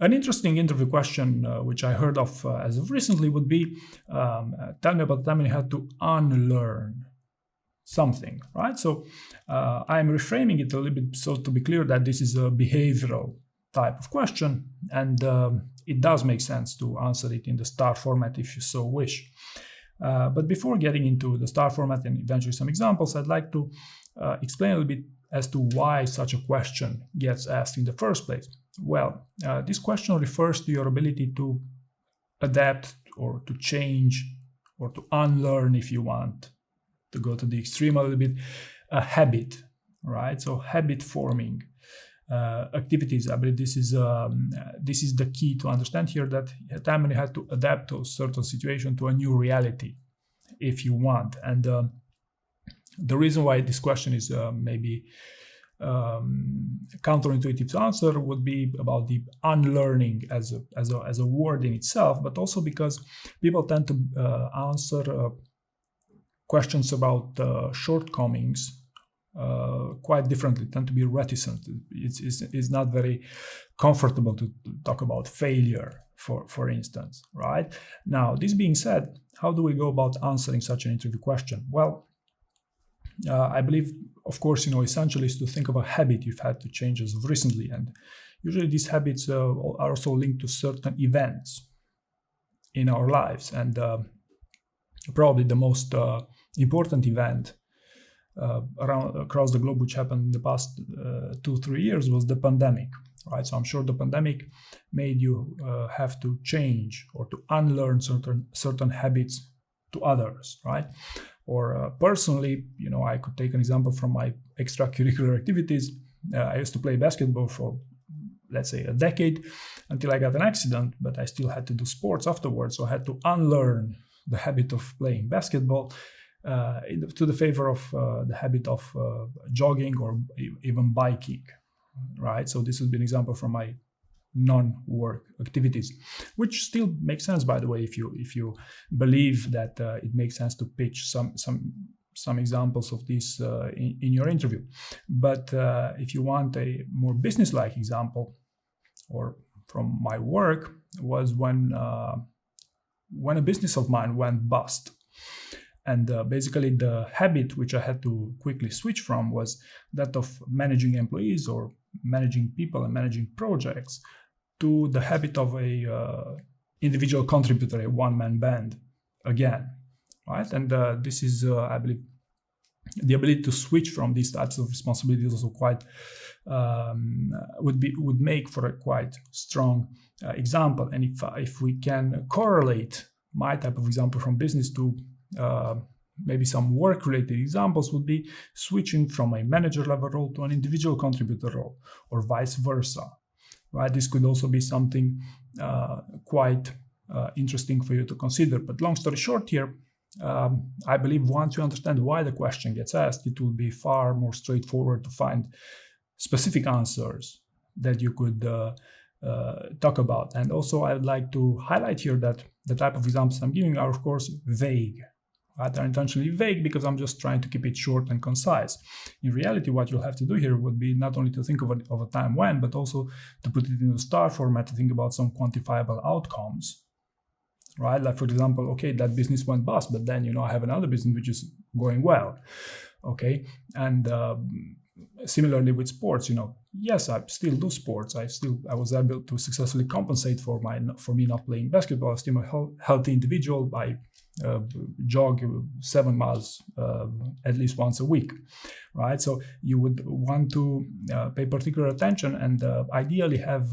An interesting interview question, which I heard of as of recently, would be, tell me about the time when you had to unlearn something, right? So I'm reframing it a little bit so to be clear that this is a behavioral type of question, and it does make sense to answer it in the STAR format if you so wish. But before getting into the STAR format and eventually some examples, I'd like to explain a little bit as to why such a question gets asked in the first place. Well, this question refers to your ability to adapt or to change or to unlearn, if you want to go to the extreme a little bit, habit, right? So habit forming activities. I believe this is the key to understand here, that a time when you had to adapt to a certain situation, to a new reality, if you want. And the reason why this question is maybe counterintuitive to answer would be about the unlearning as a word in itself, but also because people tend to answer questions about shortcomings quite differently, tend to be reticent. It's not very comfortable to talk about failure, for instance, right? Now, this being said, how do we go about answering such an interview question? Well, I believe, of course, essentially is to think of a habit you've had to change as of recently. And usually these habits are also linked to certain events in our lives. And probably the most important event across the globe, which happened in the past 2-3 years, was the pandemic, right? So I'm sure the pandemic made you have to change or to unlearn certain habits to others, right? Or personally, I could take an example from my extracurricular activities. I used to play basketball for, let's say, a decade until I got an accident, but I still had to do sports afterwards. So I had to unlearn the habit of playing basketball to the favor of the habit of jogging or even biking, right? So this would be an example from my non-work activities, which still makes sense, by the way, if you believe that it makes sense to pitch some examples of this in your interview. But if you want a more business-like example, or from my work, was when a business of mine went bust. And basically the habit which I had to quickly switch from was that of managing employees or managing people and managing projects, to the habit of a individual contributor, a one-man band again, right? And this is, I believe, the ability to switch from these types of responsibilities also quite would make for a quite strong example. And if we can correlate my type of example from business to maybe some work-related examples, would be switching from a manager level role to an individual contributor role, or vice versa, right? This could also be something quite interesting for you to consider. But long story short here, I believe once you understand why the question gets asked, it will be far more straightforward to find specific answers that you could talk about. And also, I'd like to highlight here that the type of examples I'm giving are, of course, vague. They're intentionally vague because I'm just trying to keep it short and concise. In reality, what you'll have to do here would be not only to think of a time when, but also to put it in a STAR format, to think about some quantifiable outcomes, right? Like, for example, okay, that business went bust, but then, I have another business which is going well, okay? And similarly with sports, yes, I still do sports. I was able to successfully compensate for me not playing basketball. I'm still a healthy individual. I jog 7 miles at least once a week, right? So you would want to pay particular attention and ideally have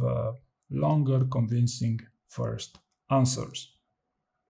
longer, convincing first answers.